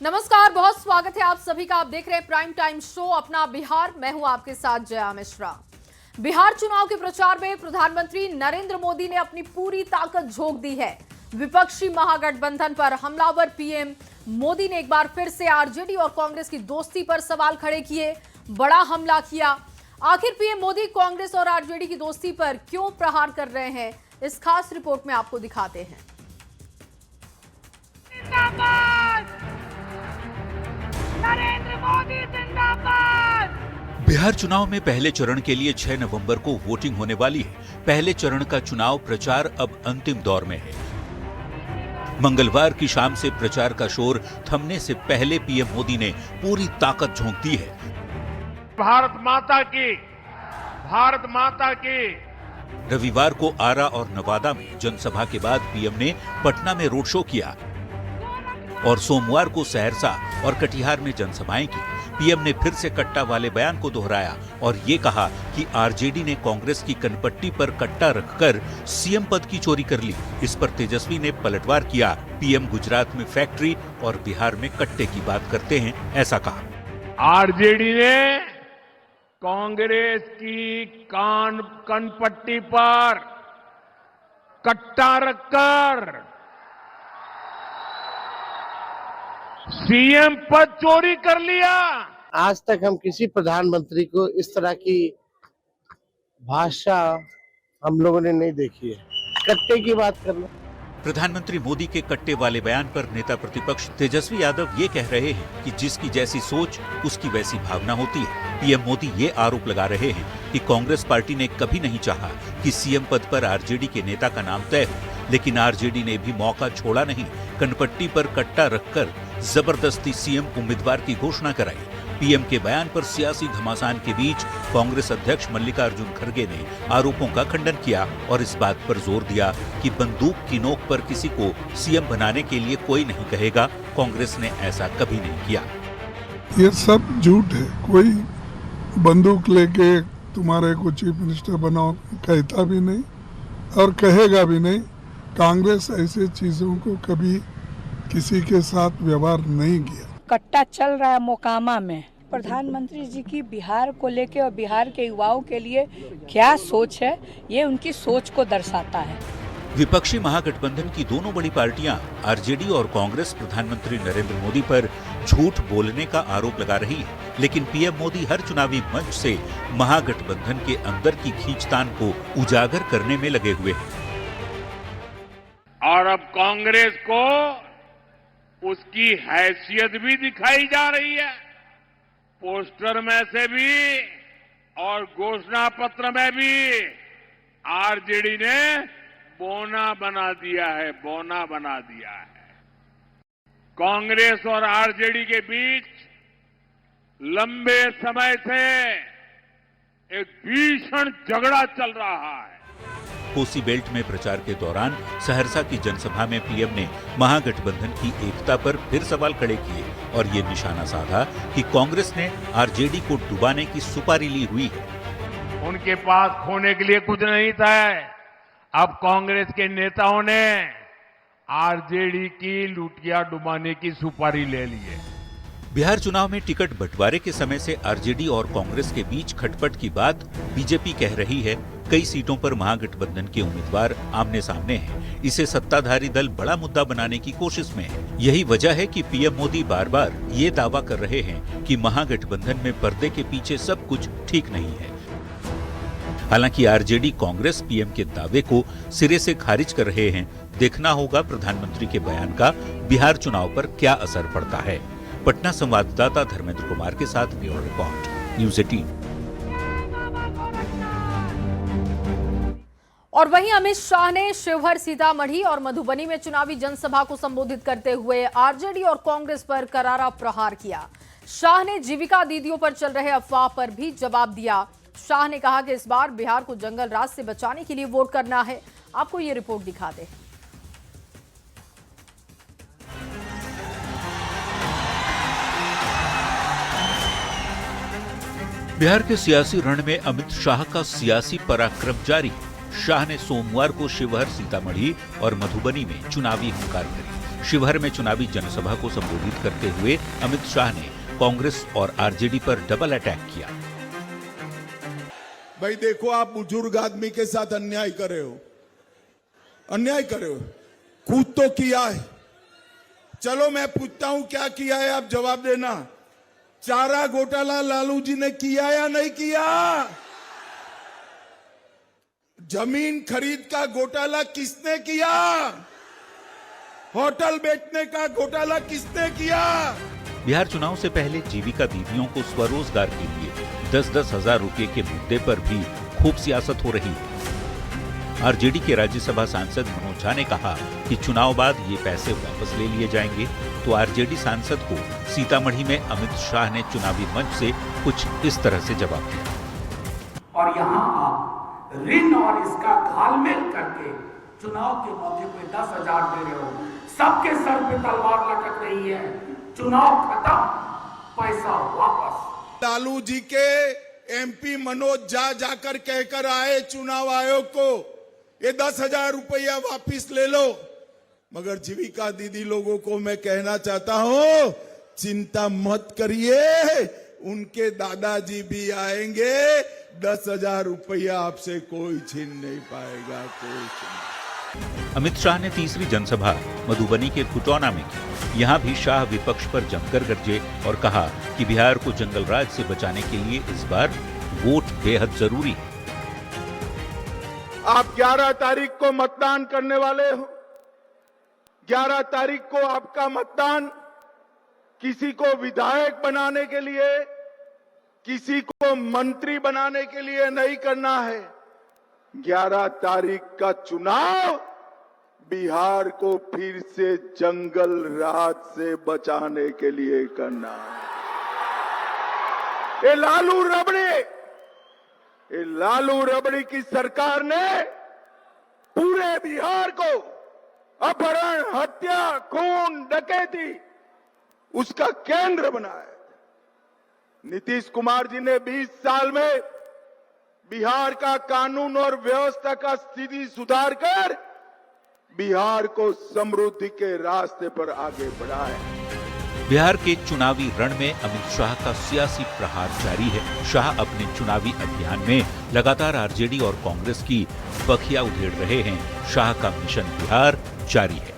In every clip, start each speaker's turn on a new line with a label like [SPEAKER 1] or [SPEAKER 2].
[SPEAKER 1] नमस्कार, बहुत स्वागत है आप सभी का। आप देख रहे हैं प्राइम टाइम शो अपना बिहार। मैं हूं आपके साथ जया मिश्रा। बिहार चुनाव के प्रचार में प्रधानमंत्री नरेंद्र मोदी ने अपनी पूरी ताकत झोंक दी है। विपक्षी महागठबंधन पर हमलावर पीएम मोदी ने एक बार फिर से आरजेडी और कांग्रेस की दोस्ती पर सवाल खड़े किए, बड़ा हमला किया। आखिर पीएम मोदी कांग्रेस और आरजेडी की दोस्ती पर क्यों प्रहार कर रहे हैं, इस खास रिपोर्ट में आपको दिखाते हैं।
[SPEAKER 2] नरेंद्र मोदी जिंदाबाद।
[SPEAKER 3] बिहार चुनाव में पहले चरण के लिए 6 नवंबर को वोटिंग होने वाली है। पहले चरण का चुनाव प्रचार अब अंतिम दौर में है। मंगलवार की शाम से प्रचार का शोर थमने से पहले पीएम मोदी ने पूरी ताकत झोंक दी है।
[SPEAKER 2] भारत माता की
[SPEAKER 3] रविवार को आरा और नवादा में जनसभा के बाद पीएम ने पटना में रोड शो किया और सोमवार को सहरसा और कटिहार में जनसभाएं की। पीएम ने फिर से कट्टा वाले बयान को दोहराया और ये कहा कि आरजेडी ने कांग्रेस की कनपट्टी पर कट्टा रखकर सीएम पद की चोरी कर ली। इस पर तेजस्वी ने पलटवार किया। पीएम गुजरात में फैक्ट्री और बिहार में कट्टे की बात करते हैं, ऐसा कहा।
[SPEAKER 2] आरजेडी ने कांग्रेस की कनपट्टी पर कट्टा रखकर सीएम पद चोरी कर लिया।
[SPEAKER 4] आज तक हम किसी प्रधानमंत्री को इस तरह की भाषा हम लोगों ने नहीं देखी है। कट्टे की बात करना।
[SPEAKER 3] प्रधानमंत्री मोदी के कट्टे वाले बयान पर नेता प्रतिपक्ष तेजस्वी यादव ये कह रहे हैं कि जिसकी जैसी सोच उसकी वैसी भावना होती है। पीएम मोदी ये आरोप लगा रहे हैं कि कांग्रेस पार्टी ने कभी नहीं चाहा कि सीएम पद पर आरजेडी के नेता का नाम तय हो, लेकिन आरजेडी ने भी मौका छोड़ा नहीं। कनपट्टी पर कट्टा रखकर जबरदस्ती सीएम उम्मीदवार की घोषणा कराई। पीएम के बयान पर सियासी घमासान के बीच कांग्रेस अध्यक्ष मल्लिकार्जुन खड़गे ने आरोपों का खंडन किया और इस बात पर जोर दिया कि बंदूक की नोक पर किसी को सीएम बनाने के लिए कोई नहीं कहेगा। कांग्रेस ने ऐसा कभी नहीं किया।
[SPEAKER 5] ये सब झूठ है। कोई बंदूक लेके तुम्हारे को चीफ मिनिस्टर बनाओ कहता भी नहीं और कहेगा भी नहीं। कांग्रेस ऐसे चीजों को कभी किसी के साथ व्यवहार नहीं किया।
[SPEAKER 6] कट्टा चल रहा है मोकामा में। प्रधानमंत्री जी की बिहार को लेके और बिहार के युवाओं के लिए क्या सोच है, ये उनकी सोच को दर्शाता है।
[SPEAKER 3] विपक्षी महागठबंधन की दोनों बड़ी पार्टियां आरजेडी और कांग्रेस प्रधानमंत्री नरेंद्र मोदी पर झूठ बोलने का आरोप लगा रही है, लेकिन पीएम मोदी हर चुनावी मंच से महागठबंधन के अंदर की खींचतान को उजागर करने में लगे हुए हैं।
[SPEAKER 2] और अब कांग्रेस को उसकी हैसियत भी दिखाई जा रही है। पोस्टर में से भी और घोषणा पत्र में भी आरजेडी ने बोना बना दिया है। कांग्रेस और आरजेडी के बीच लंबे समय से एक भीषण झगड़ा चल रहा है।
[SPEAKER 3] कोसी बेल्ट में प्रचार के दौरान सहरसा की जनसभा में पीएम ने महागठबंधन की एकता पर फिर सवाल खड़े किए और ये निशाना साधा कि कांग्रेस ने आरजेडी को डुबाने की सुपारी ली हुई है।
[SPEAKER 2] उनके पास खोने के लिए कुछ नहीं था। अब कांग्रेस के नेताओं ने आरजेडी की लुटिया डुबाने की सुपारी ले ली है।
[SPEAKER 3] बिहार चुनाव में टिकट बंटवारे के समय से आरजेडी और कांग्रेस के बीच खटपट की बात बीजेपी कह रही है। कई सीटों पर महागठबंधन के उम्मीदवार आमने सामने हैं। इसे सत्ताधारी दल बड़ा मुद्दा बनाने की कोशिश में है। यही वजह है कि पीएम मोदी बार बार ये दावा कर रहे हैं कि महागठबंधन में पर्दे के पीछे सब कुछ ठीक नहीं है। हालांकि आरजेडी कांग्रेस पीएम के दावे को सिरे से खारिज कर रहे हैं। देखना होगा प्रधानमंत्री के बयान का बिहार चुनाव पर क्या असर पड़ता है। पटना संवाददाता धर्मेंद्र कुमार के साथ ब्यूरो रिपोर्ट, न्यूज़ 18।
[SPEAKER 1] और वहीं अमित शाह ने शिवहर, सीतामढ़ी और मधुबनी में चुनावी जनसभा को संबोधित करते हुए आरजेडी और कांग्रेस पर करारा प्रहार किया। शाह ने जीविका दीदियों पर चल रहे अफवाह पर भी जवाब दिया। शाह ने कहा कि इस बार बिहार को जंगल राज से बचाने के लिए वोट करना है। आपको ये रिपोर्ट दिखाते हैं।
[SPEAKER 3] बिहार के सियासी रण में अमित शाह का सियासी पराक्रम जारी। शाह ने सोमवार को शिवहर, सीतामढ़ी और मधुबनी में चुनावी हुंकार भरी। शिवहर में चुनावी जनसभा को संबोधित करते हुए अमित शाह ने कांग्रेस और आरजेडी पर डबल अटैक किया।
[SPEAKER 7] भाई देखो, आप बुजुर्ग आदमी के साथ अन्याय करे हो, खुद तो किया है। चलो मैं पूछता हूं क्या किया है, आप जवाब देना। चारा घोटाला लालू जी ने किया या नहीं किया? जमीन खरीद का घोटाला किसने किया? होटल बेचने का घोटाला किसने किया?
[SPEAKER 3] बिहार चुनाव से पहले जीविका दीदियों को स्वरोजगार के लिए 10-10 हजार रुपए के मुद्दे पर भी खूब सियासत हो रही है। आरजेडी के राज्यसभा सांसद मनोज झा ने कहा कि चुनाव बाद ये पैसे वापस ले लिए जाएंगे, तो आरजेडी सांसद को सीतामढ़ी में अमित शाह ने चुनावी मंच से कुछ इस तरह से जवाब दिया।
[SPEAKER 8] और यहाँ आप ऋण और इसका घालमेल करके चुनाव के मौके पे 10,000 दे रहे हो, सबके सर पे तलवार लटक रही है। चुनाव खत्म, पैसा वापस।
[SPEAKER 7] लालू जी के एमपी मनोज झा जाकर कहकर आए चुनाव आयोग को, ये 10,000 रुपया वापिस ले लो। मगर जीविका दीदी लोगों को मैं कहना चाहता हूं, चिंता मत करिए, उनके दादाजी भी आएंगे, 10,000 रुपया आपसे कोई छीन नहीं पाएगा, कोई छीन।
[SPEAKER 3] अमित शाह ने तीसरी जनसभा मधुबनी के खुटौना में की। यहाँ भी शाह विपक्ष पर जमकर गरजे और कहा कि बिहार को जंगल राज से बचाने के लिए इस बार वोट बेहद जरूरी है।
[SPEAKER 7] आप 11 तारीख को मतदान करने वाले हो। 11 तारीख को आपका मतदान किसी को विधायक बनाने के लिए, किसी को मंत्री बनाने के लिए नहीं करना है। 11 तारीख का चुनाव बिहार को फिर से जंगल राज से बचाने के लिए करना है। ये लालू रबड़ी की सरकार ने पूरे बिहार को अपहरण, हत्या, खून, डकैती उसका केंद्र बनाया। नीतीश कुमार जी ने 20 साल में बिहार का कानून और व्यवस्था का स्थिति सुधार कर बिहार को समृद्धि के रास्ते पर आगे बढ़ाया।
[SPEAKER 3] बिहार के चुनावी रण में अमित शाह का सियासी प्रहार जारी है। शाह अपने चुनावी अभियान में लगातार आरजेडी और कांग्रेस की बखिया उधेड़ रहे हैं। शाह का मिशन बिहार जारी है।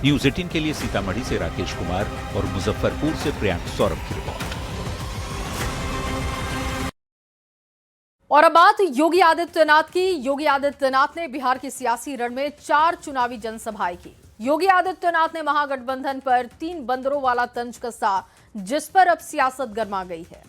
[SPEAKER 3] न्यूज़ 18 के लिए सीतामढ़ी से राकेश कुमार और मुजफ्फरपुर से प्रियांक सौरभ की रिपोर्ट।
[SPEAKER 1] और अब बात योगी आदित्यनाथ की। योगी आदित्यनाथ ने बिहार के सियासी रण में 4 चुनावी जनसभाएं की। योगी आदित्यनाथ ने महागठबंधन पर 3 बंदरों वाला तंज कसा, जिस पर अब सियासत गर्मा गई है।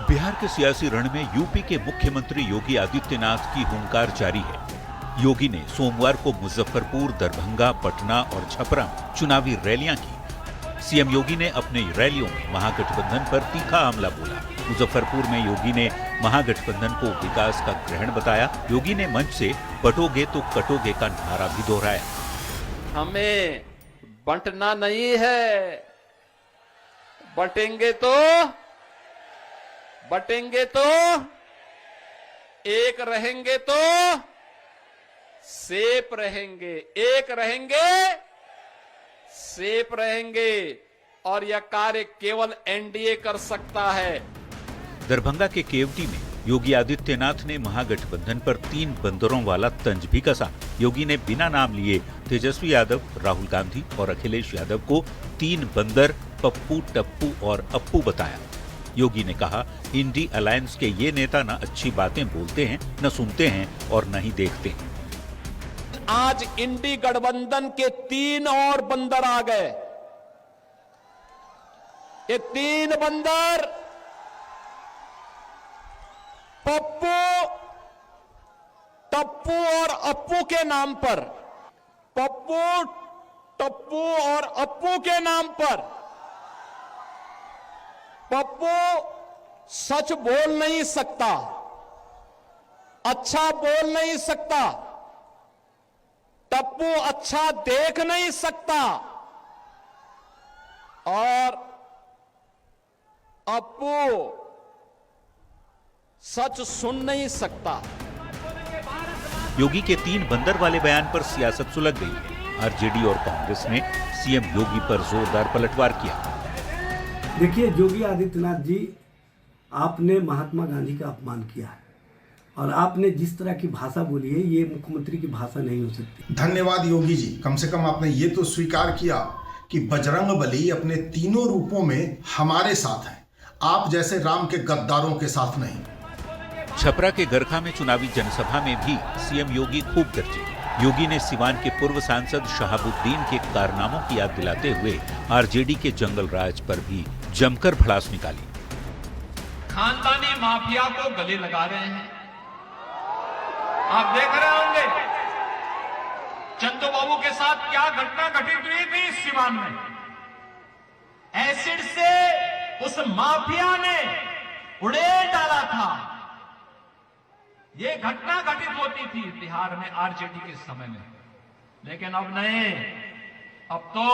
[SPEAKER 3] बिहार के सियासी रण में यूपी के मुख्यमंत्री योगी आदित्यनाथ की हुंकार जारी है। योगी ने सोमवार को मुजफ्फरपुर, दरभंगा, पटना और छपरा में चुनावी रैलियां की। सीएम योगी ने अपने रैलियों में महागठबंधन पर तीखा हमला बोला। मुजफ्फरपुर में योगी ने महागठबंधन को विकास का ग्रहण बताया। योगी ने मंच से बटोगे तो कटोगे का नारा भी दोहराया।
[SPEAKER 9] हमें बंटना नहीं है, बटेंगे तो एक रहेंगे तो सेफ रहेंगे, एक रहेंगे सेफ रहेंगे, और यह कार्य केवल एनडीए कर सकता है।
[SPEAKER 3] दरभंगा के केवटी में योगी आदित्यनाथ ने महागठबंधन पर 3 बंदरों वाला तंज भी कसा। योगी ने बिना नाम लिए तेजस्वी यादव, राहुल गांधी और अखिलेश यादव को 3 बंदर पप्पू, टप्पू और अप्पू बताया। योगी ने कहा, इंडी अलायंस के ये नेता न अच्छी बातें बोलते हैं, न सुनते हैं और न ही देखते हैं।
[SPEAKER 9] आज इंडी गठबंधन के 3 और बंदर आ गए। ये 3 बंदर पप्पू, टप्पू और अप्पू के नाम पर, पप्पू, टप्पू और अप्पू के नाम पर। पप्पू सच बोल नहीं सकता, अच्छा बोल नहीं सकता, टप्पू अच्छा देख नहीं सकता, और अप्पू सच सुन नहीं सकता।
[SPEAKER 3] योगी के 3 बंदर वाले बयान पर सियासत सुलग गई। आरजेडी और कांग्रेस ने सीएम योगी पर जोरदार पलटवार किया।
[SPEAKER 10] देखिए योगी आदित्यनाथ जी, आपने महात्मा गांधी का अपमान किया है और आपने जिस तरह की भाषा बोली है ये मुख्यमंत्री की भाषा नहीं हो सकती।
[SPEAKER 11] धन्यवाद योगी जी, कम से कम आपने ये तो स्वीकार किया कि बजरंग बली अपने तीनों रूपों में हमारे साथ हैं, आप जैसे राम के गद्दारों के साथ नहीं।
[SPEAKER 3] छपरा के गरखा में चुनावी जनसभा में भी सीएम योगी खूब गरजे। योगी ने सिवान के पूर्व सांसद शहाबुद्दीन के कारनामों की याद दिलाते हुए आरजेडी के जंगल राज पर भी जमकर भड़ास निकाली।
[SPEAKER 8] खानदानी माफिया को गले लगा रहे हैं, आप देख रहे होंगे चंदू बाबू के साथ क्या घटना घटित हुई थी सिवान में। एसिड से उस माफिया ने उड़ेल डाला था। ये घटना घटित होती थी बिहार में आरजेडी के समय में, लेकिन अब नहीं, अब तो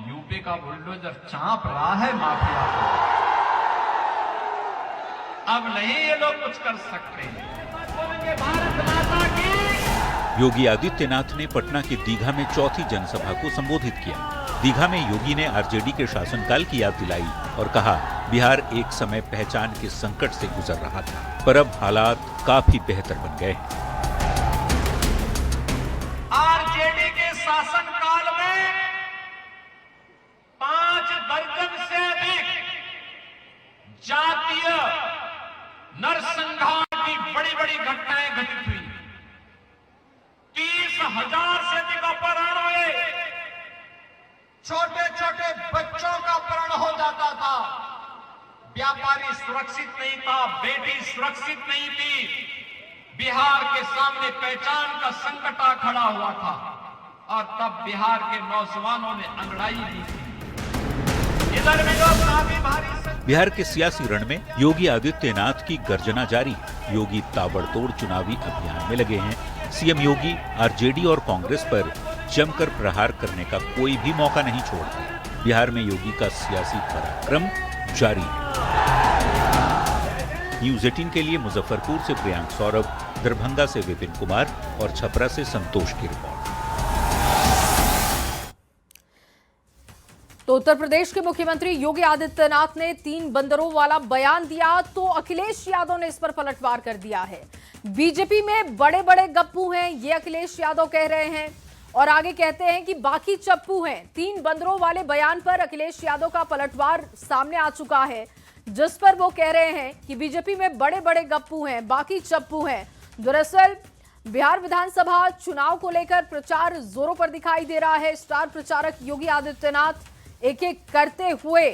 [SPEAKER 8] यूपी का बुलडोजर चांप रहा है माफिया को। अब नहीं ये लोग कुछ कर सकते। भारत माता की।
[SPEAKER 3] योगी आदित्यनाथ ने पटना के दीघा में चौथी जनसभा को संबोधित किया। दीघा में योगी ने आरजेडी के शासनकाल की याद दिलाई और कहा, बिहार एक समय पहचान के संकट से गुजर रहा था, पर अब हालात काफी बेहतर बन गए।
[SPEAKER 8] आरजेडी के शासनकाल में 5 दर्जन से अधिक जातीय नरसंहार की बड़ी-बड़ी घटनाएं घटित हुई। 30,000 से अधिक अपहरण हुए, छोटे-छोटे बच्चों का अपहरण हो जाता था। व्यापारी सुरक्षित नहीं था, बेटी सुरक्षित नहीं थी। बिहार के सामने पहचान का संकट आ खड़ा हुआ था और तब बिहार के नौजवानों ने अंगड़ाई दी थी। इधर भी लोग काफी भारी।
[SPEAKER 3] बिहार के सियासी रण में योगी आदित्यनाथ की गर्जना जारी। योगी ताबड़तोड़ चुनावी अभियान में लगे हैं। सीएम योगी आरजेडी और कांग्रेस पर जमकर प्रहार करने का कोई भी मौका नहीं छोड़ते। बिहार में योगी का सियासी पराक्रम जारी है। न्यूज 18 के लिए मुजफ्फरपुर से प्रियांक सौरभ, दरभंगा से विपिन कुमार और छपरा से संतोष की रिपोर्ट।
[SPEAKER 1] तो उत्तर प्रदेश के मुख्यमंत्री योगी आदित्यनाथ ने 3 बंदरों वाला बयान दिया तो अखिलेश यादव ने इस पर पलटवार कर दिया है। बीजेपी में बड़े बड़े गप्पू हैं, ये अखिलेश यादव कह रहे हैं और आगे कहते हैं कि बाकी चप्पू हैं। 3 बंदरों वाले बयान पर अखिलेश यादव का पलटवार सामने आ चुका है, जिस पर वो कह रहे हैं कि बीजेपी में बड़े बड़े गप्पू हैं, बाकी चप्पू हैं। दरअसल बिहार विधानसभा चुनाव को लेकर प्रचार जोरों पर दिखाई दे रहा है। स्टार प्रचारक योगी आदित्यनाथ एक एक करते हुए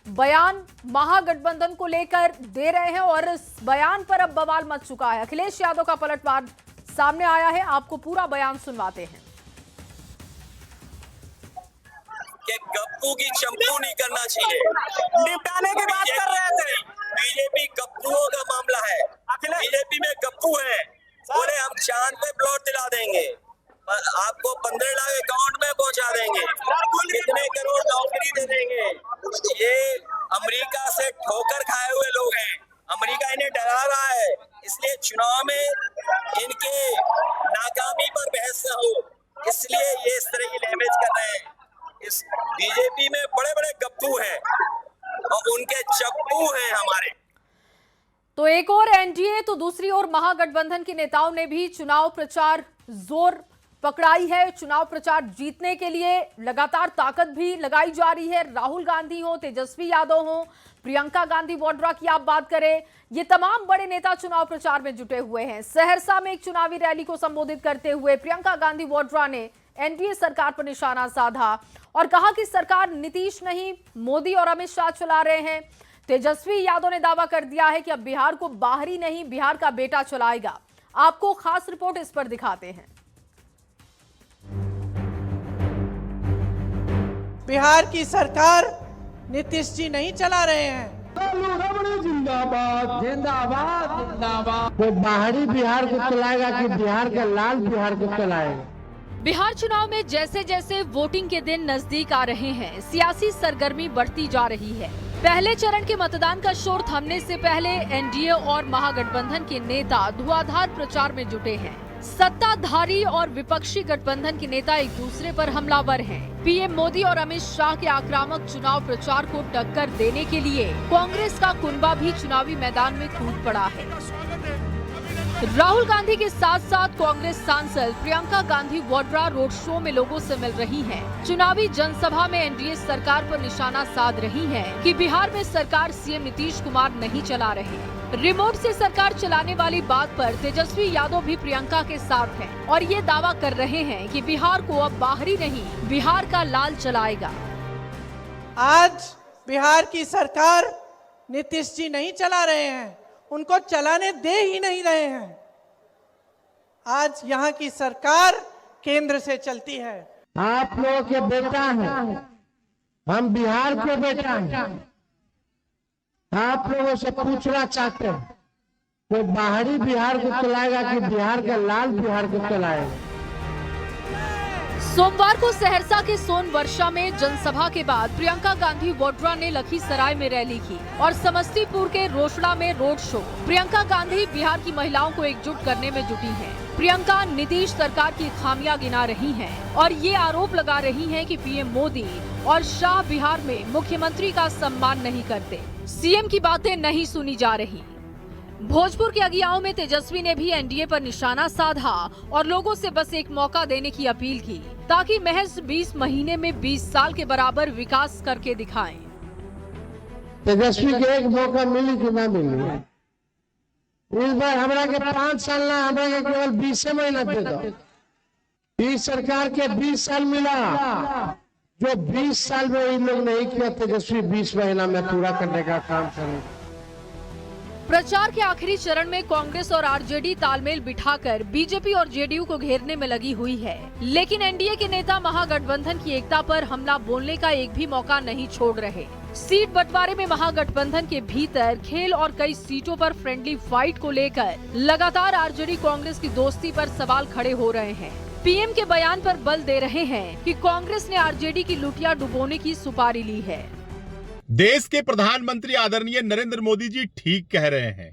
[SPEAKER 1] बयान महागठबंधन को लेकर दे रहे हैं और इस बयान पर अब बवाल मच चुका है। अखिलेश यादव का पलटवार सामने आया है, आपको पूरा बयान सुनवाते हैं।
[SPEAKER 12] कि गप्पू की चंपू नहीं करना चाहिए, निपटाने की बात कर रहे थे। बीजेपी गप्पुओं का मामला है, बीजेपी में गप्पू है, बोले हम चांद पे प्लॉट दिला देंगे, आपको 15 लाख अकाउंट में पहुंचा देंगे, कितने करोड़ नौकरी दे देंगे। ये अमेरिका से ठोकर खाए हुए लोग हैं, अमेरिका इन्हें डरा रहा है, इसलिए चुनाव में इनके नाकामी पर बहस न हो, इसलिए ये इस तरह की लैंग्वेज कर रहे हैं। इस बीजेपी में बड़े बड़े गप्पू हैं और उनके चप्पू हैं हमारे।
[SPEAKER 1] तो एक और एनडीए तो दूसरी ओर महागठबंधन के नेताओं ने भी चुनाव प्रचार जोर पकड़ाई है। चुनाव प्रचार जीतने के लिए लगातार ताकत भी लगाई जा रही है। राहुल गांधी हो, तेजस्वी यादव हो, प्रियंका गांधी वाड्रा की आप बात करें, ये तमाम बड़े नेता चुनाव प्रचार में जुटे हुए हैं। सहरसा में एक चुनावी रैली को संबोधित करते हुए प्रियंका गांधी वाड्रा ने एनडीए सरकार पर निशाना साधा और कहा कि सरकार नीतीश नहीं मोदी और अमित शाह चला रहे हैं। तेजस्वी यादव ने दावा कर दिया है कि अब बिहार को बाहरी नहीं बिहार का बेटा चलाएगा। आपको खास रिपोर्ट इस पर दिखाते हैं।
[SPEAKER 13] बिहार की सरकार नीतीश जी नहीं चला रहे हैं।
[SPEAKER 4] जिंदाबाद जिंदाबाद जिंदाबाद। वो बाहरी बिहार को चलाएगा कि बिहार का लाल बिहार को चलाएगा।
[SPEAKER 1] बिहार चुनाव में जैसे जैसे वोटिंग के दिन नजदीक आ रहे हैं, सियासी सरगर्मी बढ़ती जा रही है। पहले चरण के मतदान का शोर थमने से पहले एनडीए और महागठबंधन के नेता धुआंधार प्रचार में जुटे हैं। सत्ताधारी और विपक्षी गठबंधन के नेता एक दूसरे पर हमलावर हैं। पीएम मोदी और अमित शाह के आक्रामक चुनाव प्रचार को टक्कर देने के लिए कांग्रेस का कुनबा भी चुनावी मैदान में कूद पड़ा है। राहुल गांधी के साथ साथ कांग्रेस सांसद प्रियंका गांधी वाड्रा रोड शो में लोगों से मिल रही हैं। चुनावी जनसभा में एनडीए सरकार पर निशाना साध रही हैं कि बिहार में सरकार सीएम नीतीश कुमार नहीं चला रहे। रिमोट से सरकार चलाने वाली बात पर तेजस्वी यादव भी प्रियंका के साथ हैं और ये दावा कर रहे हैं कि बिहार को अब बाहरी नहीं, बिहार का लाल चलाएगा।
[SPEAKER 13] आज बिहार की सरकार नीतीश जी नहीं चला रहे हैं, उनको चलाने दे ही नहीं रहे हैं। आज यहाँ की सरकार केंद्र से चलती है।
[SPEAKER 4] आप लोगों के बेटा हैं, हम बिहार के बेटा हैं। आप लोगों से पूछना चाहते हैं कि बाहरी बिहार को चलाएगा कि बिहार का लाल बिहार को चलाएगा।
[SPEAKER 1] सोमवार को सहरसा के सोनवर्षा में जनसभा के बाद प्रियंका गांधी वाड्रा ने लखीसराय में रैली की और समस्तीपुर के रोसड़ा में रोड शो। प्रियंका गांधी बिहार की महिलाओं को एकजुट करने में जुटी हैं। प्रियंका नीतीश सरकार की खामियां गिना रही हैं और ये आरोप लगा रही हैं कि पीएम मोदी और शाह बिहार में मुख्यमंत्री का सम्मान नहीं करते, सीएम की बातें नहीं सुनी जा रही। भोजपुर के अगियाओं में तेजस्वी ने भी एनडीए पर निशाना साधा और लोगों से बस एक मौका देने की अपील की ताकि महज 20 महीने में 20 साल के बराबर विकास करके दिखाएं।
[SPEAKER 4] तेजस्वी के एक मौका मिली कि ना मिली, इस बार हमरा के 5 साल ना, हमरा के केवल 20 महीना दे दो। इस सरकार के 20 साल मिला, जो 20 साल में इन लोग नहीं किया, तेजस्वी 20 महीना में पूरा करने का काम करें।
[SPEAKER 1] प्रचार के आखिरी चरण में कांग्रेस और आरजेडी तालमेल बिठाकर बीजेपी और जेडीयू को घेरने में लगी हुई है, लेकिन एनडीए के नेता महागठबंधन की एकता पर हमला बोलने का एक भी मौका नहीं छोड़ रहे। सीट बंटवारे में महागठबंधन के भीतर खेल और कई सीटों पर फ्रेंडली फाइट को लेकर लगातार आरजेडी कांग्रेस की दोस्ती पर सवाल खड़े हो रहे हैं। पीएम के बयान पर बल दे रहे हैं कि कांग्रेस ने आरजेडी की लुटिया डुबोने की सुपारी ली है।
[SPEAKER 14] देश के प्रधानमंत्री आदरणीय नरेंद्र मोदी जी ठीक कह रहे हैं,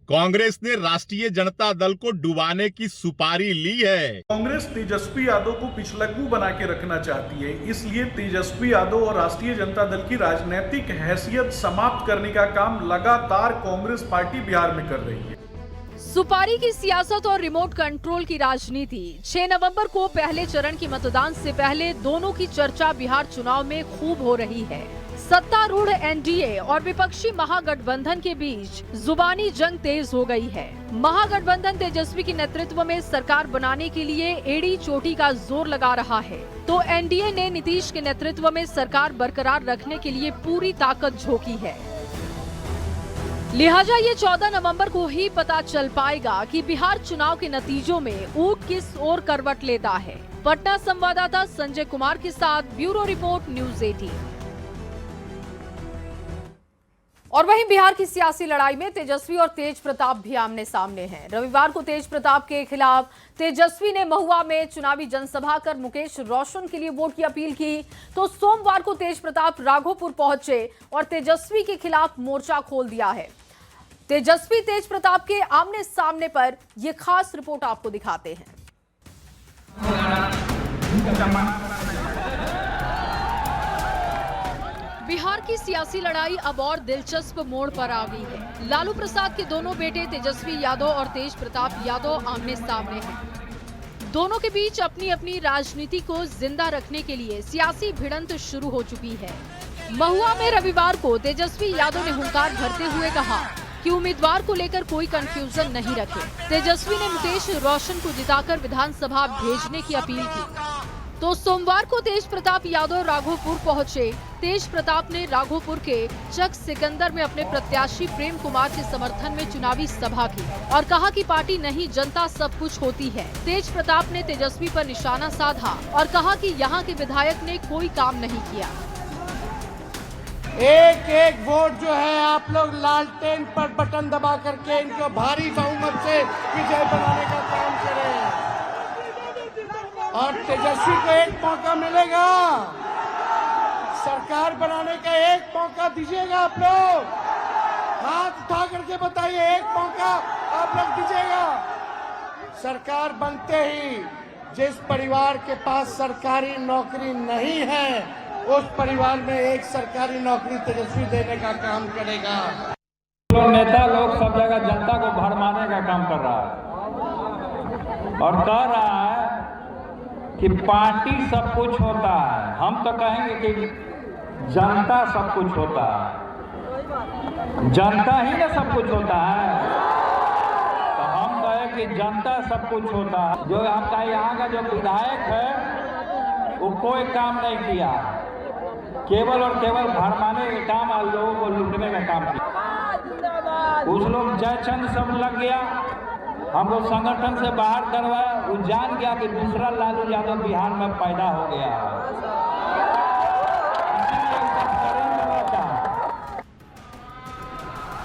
[SPEAKER 14] कांग्रेस ने राष्ट्रीय जनता दल को डुबाने की सुपारी ली है।
[SPEAKER 15] कांग्रेस तेजस्वी यादव को पिछलग्गू बना के रखना चाहती है, इसलिए तेजस्वी यादव और राष्ट्रीय जनता दल की राजनीतिक हैसियत समाप्त करने का काम लगातार कांग्रेस पार्टी बिहार में कर रही है।
[SPEAKER 1] सुपारी की सियासत और रिमोट कंट्रोल की राजनीति। 6 नवंबर को पहले चरण के मतदान से पहले दोनों की चर्चा बिहार चुनाव में खूब हो रही है। सत्तारूढ़ एनडीए और विपक्षी महागठबंधन के बीच जुबानी जंग तेज हो गई है। महागठबंधन तेजस्वी के नेतृत्व में सरकार बनाने के लिए एड़ी चोटी का जोर लगा रहा है, तो एनडीए ने नीतीश के नेतृत्व में सरकार बरकरार रखने के लिए पूरी ताकत झोंकी है। लिहाजा ये 14 नवंबर को ही पता चल पाएगा कि बिहार चुनाव के नतीजों में ऊंट किस ओर करवट लेता है। पटना संवाददाता संजय कुमार के साथ ब्यूरो रिपोर्ट, न्यूज़ 18। और वहीं बिहार की सियासी लड़ाई में तेजस्वी और तेज प्रताप भी आमने सामने हैं। रविवार को तेज प्रताप के खिलाफ तेजस्वी ने महुआ में चुनावी जनसभा कर मुकेश रोशन के लिए वोट की अपील की, तो सोमवार को तेज प्रताप राघोपुर पहुंचे और तेजस्वी के खिलाफ मोर्चा खोल दिया है। तेजस्वी तेज प्रताप के आमने सामने पर यह खास रिपोर्ट आपको दिखाते हैं। बिहार की सियासी लड़ाई अब और दिलचस्प मोड़ पर आ गई है। लालू प्रसाद के दोनों बेटे तेजस्वी यादव और तेज प्रताप यादव आमने सामने हैं। दोनों के बीच अपनी अपनी राजनीति को जिंदा रखने के लिए सियासी भिड़ंत शुरू हो चुकी है। महुआ में रविवार को तेजस्वी यादव ने हुंकार भरते हुए कहा कि उम्मीदवार को लेकर कोई कंफ्यूजन नहीं रखे। तेजस्वी ने मुकेश रोशन को जिताकर विधानसभा भेजने की अपील की, तो सोमवार को तेज प्रताप यादव राघोपुर पहुंचे। तेज प्रताप ने राघोपुर के चक सिकंदर में अपने प्रत्याशी प्रेम कुमार के समर्थन में चुनावी सभा की और कहा कि पार्टी नहीं, जनता सब कुछ होती है। तेज प्रताप ने तेजस्वी पर निशाना साधा और कहा कि यहां के विधायक ने कोई काम नहीं किया।
[SPEAKER 4] एक एक वोट जो है आप लोग लालटेन पर बटन दबा करके इनको भारी बहुमत से विजय बनाने का काम करें और तेजस्वी को एक मौका मिलेगा। सरकार बनाने का एक मौका दीजिएगा आप लोग, हाथ उठा करके बताइए, एक मौका आप लोग दीजिएगा। सरकार बनते ही जिस परिवार के पास सरकारी नौकरी नहीं है, उस परिवार में एक सरकारी नौकरी तेजस्वी देने का काम करेगा।
[SPEAKER 16] नेता लोग सब जगह जनता को भरमाने का काम कर रहा है और कह रहा है कि पार्टी सब कुछ होता है। हम तो कहेंगे कि जनता सब कुछ होता है, जनता ही ना सब कुछ होता है। तो हम कहें कि जनता सब कुछ होता है। जो आपका यहाँ का जो विधायक है वो कोई काम नहीं किया, केवल और केवल भरमाने का काम और लोगों को लूटने का काम किया। कुछ लोग जयचंद सब लग गया, हमको संगठन से बाहर करवाया। वो जान गया कि दूसरा लालू यादव बिहार में पैदा हो गया है।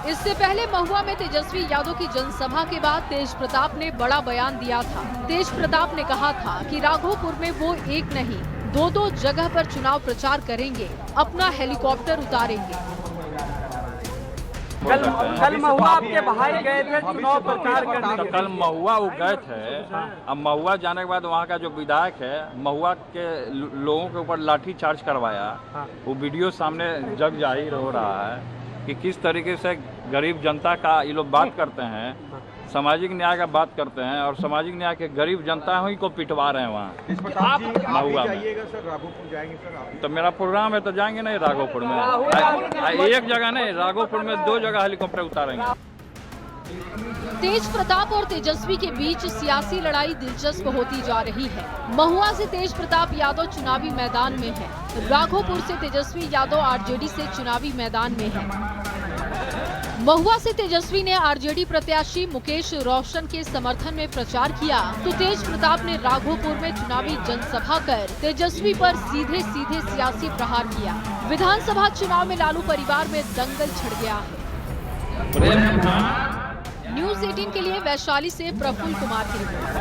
[SPEAKER 1] इससे पहले महुआ में तेजस्वी यादव की जनसभा के बाद तेज प्रताप ने बड़ा बयान दिया था। तेज प्रताप ने कहा था कि राघोपुर में वो एक नहीं, दो जगह पर चुनाव प्रचार करेंगे, अपना हेलीकॉप्टर उतारेंगे।
[SPEAKER 16] कल महुआ आपके भाई गए थे चुनाव प्रचार करने। तो कल महुआ वो गए थे। अब महुआ जाने के बाद वहाँ का जो विधायक है, महुआ के लोगों के ऊपर लाठी चार्ज करवाया। वो वीडियो सामने जग जाहिर हो रहा है कि किस तरीके से गरीब जनता का ये लोग बात करते हैं, सामाजिक न्याय का बात करते हैं और सामाजिक न्याय के गरीब जनता ही को पिटवा रहे हैं वहाँ। आप जाइएगा सर, राघोपुर जाएंगे सर आप? तो मेरा प्रोग्राम है तो जाएंगे नहीं राघोपुर में। एक जगह नहीं, राघोपुर में 2 जगह हेलीकॉप्टर उतारेंगे।
[SPEAKER 1] तेज प्रताप और तेजस्वी के बीच सियासी लड़ाई दिलचस्प होती जा रही है। महुआ से तेज प्रताप यादव चुनावी मैदान में है, राघोपुर से तेजस्वी यादव आरजेडी से चुनावी मैदान में है। महुआ से तेजस्वी ने आरजेडी प्रत्याशी मुकेश रोशन के समर्थन में प्रचार किया, तो तेज प्रताप ने राघोपुर में चुनावी जनसभा कर तेजस्वी पर सीधे सियासी प्रहार किया। विधानसभा चुनाव में लालू परिवार में दंगल छिड़ गया है। न्यूज़ 18 के लिए वैशाली से प्रफुल्ल कुमार की रिपोर्ट।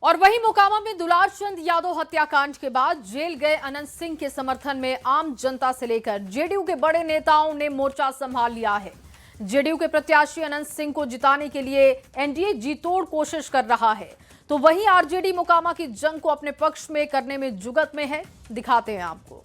[SPEAKER 1] और वहीं मोकामा में दुलारचंद यादव हत्याकांड के बाद जेल गए अनंत सिंह के समर्थन में आम जनता से लेकर जेडीयू के बड़े नेताओं ने मोर्चा संभाल लिया है। जेडीयू के प्रत्याशी अनंत सिंह को जिताने के लिए एनडीए जी तोड़ कोशिश कर रहा है, तो वहीं आरजेडी मोकामा की जंग को अपने पक्ष में करने में जुगत में है। दिखाते हैं आपको।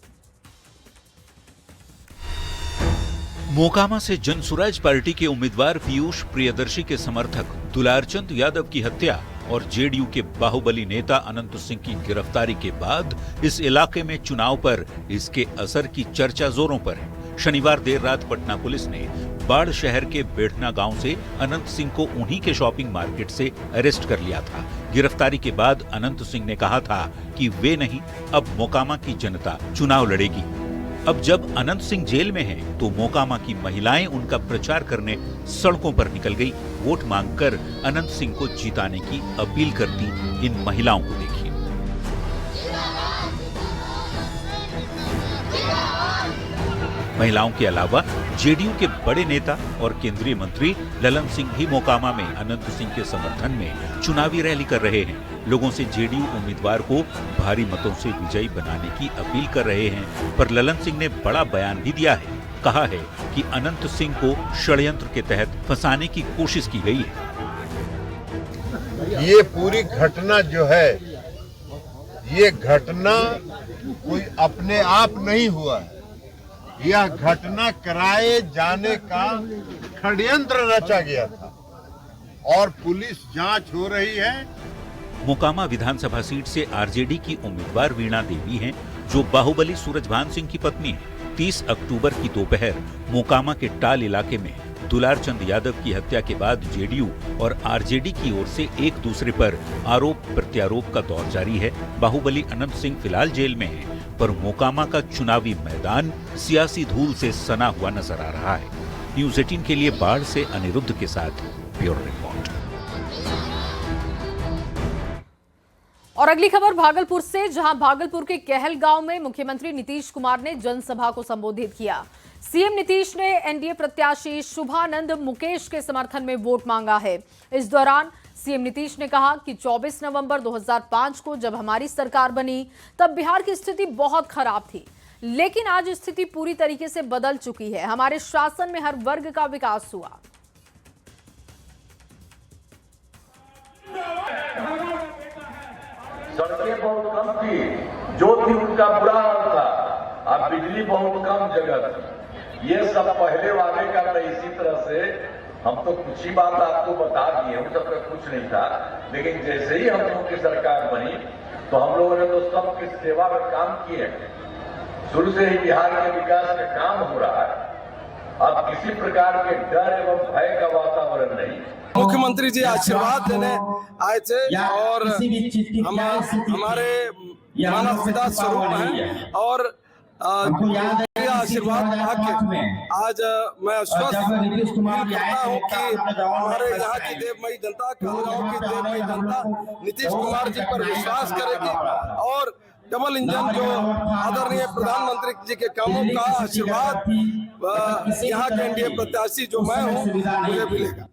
[SPEAKER 3] मोकामा से जनसुराज पार्टी के उम्मीदवार पीयूष प्रियदर्शी के समर्थक दुलारचंद यादव की हत्या और जेडीयू के बाहुबली नेता अनंत सिंह की गिरफ्तारी के बाद इस इलाके में चुनाव पर इसके असर की चर्चा जोरों पर है। शनिवार देर रात पटना पुलिस ने बाढ़ शहर के बेढ़ना गांव से अनंत सिंह को उन्हीं के शॉपिंग मार्केट से अरेस्ट कर लिया था। गिरफ्तारी के बाद अनंत सिंह ने कहा था कि वे नहीं, अब मोकामा की जनता चुनाव लड़ेगी। अब जब अनंत सिंह जेल में हैं, तो मोकामा की महिलाएं उनका प्रचार करने सड़कों पर निकल गई। वोट मांगकर अनंत सिंह को जिताने की अपील करती इन महिलाओं को देखिए। महिलाओं के अलावा जेडीयू के बड़े नेता और केंद्रीय मंत्री ललन सिंह भी मोकामा में अनंत सिंह के समर्थन में चुनावी रैली कर रहे हैं। लोगों से जेडीयू उम्मीदवार को भारी मतों से विजयी बनाने की अपील कर रहे हैं, पर ललन सिंह ने बड़ा बयान भी दिया है। कहा है कि अनंत सिंह को षड्यंत्र के तहत फंसाने की कोशिश की गई है।
[SPEAKER 17] ये पूरी घटना जो है, ये घटना कोई अपने आप नहीं हुआ है, यह घटना कराए जाने का षड्यंत्र रचा गया था और पुलिस जांच हो रही है।
[SPEAKER 3] मोकामा विधानसभा सीट से आरजेडी की उम्मीदवार वीणा देवी हैं, जो बाहुबली सूरजभान सिंह की पत्नी है। 30 अक्टूबर की दोपहर मोकामा के टाल इलाके में दुलारचंद यादव की हत्या के बाद जेडीयू और आरजेडी की ओर से एक दूसरे पर आरोप प्रत्यारोप का दौर जारी है। बाहुबली अनंत सिंह फिलहाल जेल में है, पर मोकामा का चुनावी मैदान सियासी धूल से सना हुआ नजर आ रहा है। न्यूज़ 18 के लिए बाढ़ से अनिरुद्ध के साथ ब्यूरो रिपोर्ट।
[SPEAKER 1] और अगली खबर भागलपुर से, जहां भागलपुर के कहल गांव में मुख्यमंत्री नीतीश कुमार ने जनसभा को संबोधित किया। सीएम नीतीश ने एनडीए प्रत्याशी शुभानंद मुकेश के समर्थन में वोट मांगा है। इस दौरान सीएम नीतीश ने कहा कि 24 नवंबर 2005 को जब हमारी सरकार बनी तब बिहार की स्थिति बहुत खराब थी, लेकिन आज स्थिति पूरी तरीके से बदल चुकी है। हमारे शासन में हर वर्ग का विकास हुआ।
[SPEAKER 18] सड़कें बहुत कम थी, जो थी उनका बुरा हाल था। अब बिजली बहुत कम जगह थी। ये सब पहले वाले का था। इसी तरह से हम तो कुछ ही बात आपको बता दिए, हम सब का कुछ नहीं था। लेकिन जैसे ही हम लोगों की सरकार बनी तो हम लोगों ने तो सबकी सेवा में काम किए। शुरू से ही बिहार के विकास का काम हो रहा है। अब किसी प्रकार के डर एवं भय का वातावरण नहीं।
[SPEAKER 19] मुख्यमंत्री जी आशीर्वाद देने आए थे और हमारे मानव पिता स्वरूप हैं और आशीर्वाद पाके आज मैं आश्वस्त करता हूँ कि हमारे यहाँ की देवमयी जनता, गाँव की देवमयी जनता नीतीश कुमार जी पर विश्वास करेगी और डबल इंजन जो आदरणीय प्रधानमंत्री जी के कामों का आशीर्वाद यहाँ के एनडीए प्रत्याशी जो मैं हूँ मुझे मिलेगा।